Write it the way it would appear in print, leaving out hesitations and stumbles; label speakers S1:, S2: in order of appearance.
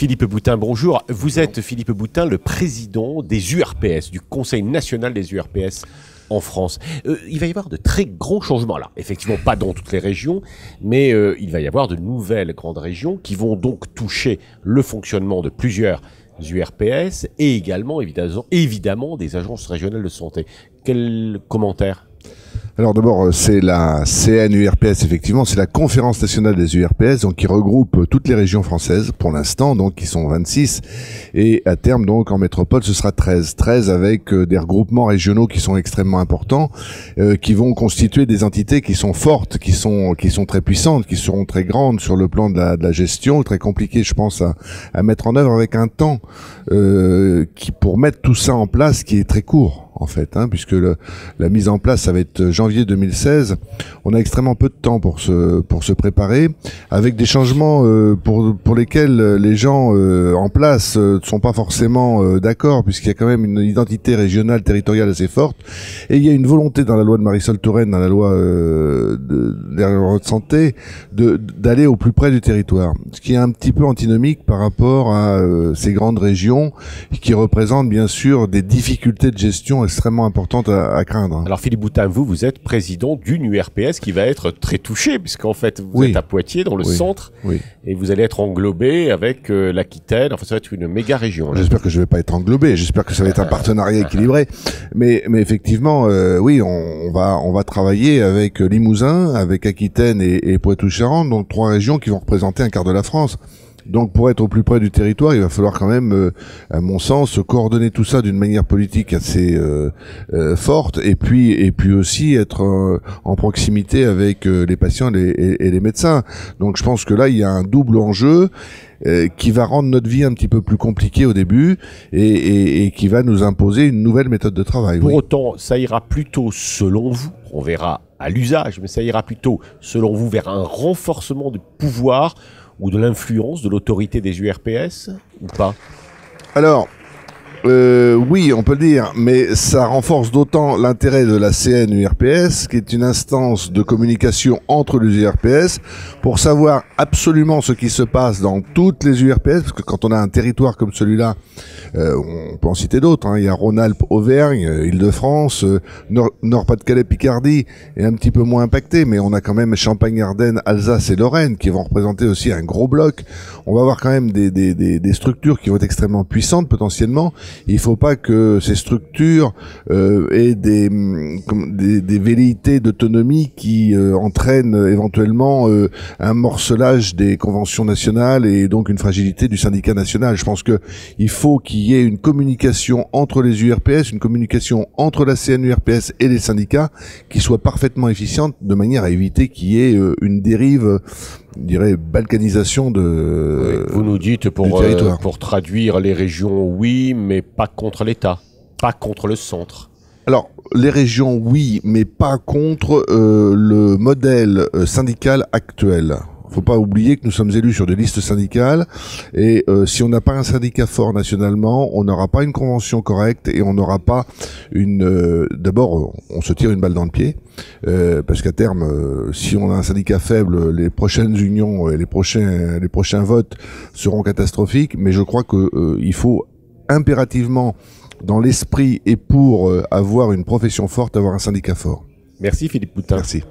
S1: Philippe Boutin, bonjour. Vous êtes, Philippe Boutin, le président des URPS, du Conseil national des URPS en France. Il va y avoir de très grands changements là. Effectivement, pas dans toutes les régions, mais il va y avoir de nouvelles grandes régions qui vont donc toucher le fonctionnement de plusieurs URPS et également, évidemment, des agences régionales de santé. Quel commentaire ?
S2: Alors d'abord, c'est la CNURPS, effectivement, c'est la Conférence nationale des URPS, donc qui regroupe toutes les régions françaises, pour l'instant, donc qui sont 26, et à terme, donc en métropole, ce sera 13. 13 avec des regroupements régionaux qui sont extrêmement importants, qui vont constituer des entités qui sont fortes, qui sont très puissantes, qui seront très grandes sur le plan de la gestion, très compliquées, je pense, à mettre en œuvre avec un temps pour mettre tout ça en place qui est très court. En fait, puisque la mise en place, ça va être janvier 2016. On a extrêmement peu de temps pour se préparer, avec des changements pour lesquels les gens en place ne sont pas forcément d'accord, puisqu'il y a quand même une identité régionale, territoriale assez forte, et il y a une volonté dans la loi de Marisol Touraine, dans la loi de santé, d'aller au plus près du territoire, ce qui est un petit peu antinomique par rapport à ces grandes régions qui représentent bien sûr des difficultés de gestion extrêmement importante à craindre.
S1: Alors Philippe Boutin, vous êtes président d'une URPS qui va être très touchée, puisqu'en fait vous êtes à Poitiers, dans le centre, et vous allez être englobé avec l'Aquitaine. Enfin, ça va être une méga région.
S2: J'espère que je vais pas être englobé. J'espère que ça va être un partenariat équilibré. Mais effectivement, oui, on va travailler avec Limousin, avec Aquitaine et Poitou-Charentes, donc 3 régions qui vont représenter un quart de la France. Donc pour être au plus près du territoire, il va falloir quand même, à mon sens, coordonner tout ça d'une manière politique assez forte, et puis aussi être en proximité avec les patients et les médecins. Donc je pense que là, il y a un double enjeu qui va rendre notre vie un petit peu plus compliquée au début et qui va nous imposer une nouvelle méthode de travail.
S1: Pour autant, ça ira plutôt, selon vous, on verra à l'usage, mais ça ira plutôt, selon vous, vers un renforcement du pouvoir ou de l'influence de l'autorité des URPS, ou pas?
S2: Alors, oui, on peut le dire, mais ça renforce d'autant l'intérêt de la CNURPS, qui est une instance de communication entre les URPS, pour savoir absolument ce qui se passe dans toutes les URPS, parce que quand on a un territoire comme celui-là, on peut en citer d'autres, il y a Rhône-Alpes, Auvergne, Île-de-France, Nord-Pas-de-Calais, Picardie est un petit peu moins impacté, mais on a quand même Champagne, Ardennes, Alsace et Lorraine qui vont représenter aussi un gros bloc. On va avoir quand même des structures qui vont être extrêmement puissantes potentiellement. Il faut pas que ces structures aient des velléités d'autonomie qui entraînent éventuellement un morcelage des conventions nationales et donc une fragilité du syndicat national. Je pense que il faut qu'il y ait une communication entre les URPS, une communication entre la CNURPS et les syndicats qui soit parfaitement efficiente, de manière à éviter qu'il y ait une dérive, je dirais, balkanisation de
S1: vous nous dites pour traduire les régions, oui, mais pas contre l'État, pas contre le centre.
S2: Alors, les régions, oui, mais pas contre le modèle syndical actuel. Faut pas oublier que nous sommes élus sur des listes syndicales et si on n'a pas un syndicat fort nationalement, on n'aura pas une convention correcte et on n'aura pas d'abord, on se tire une balle dans le pied parce qu'à terme, si on a un syndicat faible, les prochaines unions et les prochains votes seront catastrophiques. Mais je crois que il faut impérativement, dans l'esprit et pour avoir une profession forte, avoir un syndicat fort.
S1: Merci Philippe Boutin.
S2: Merci.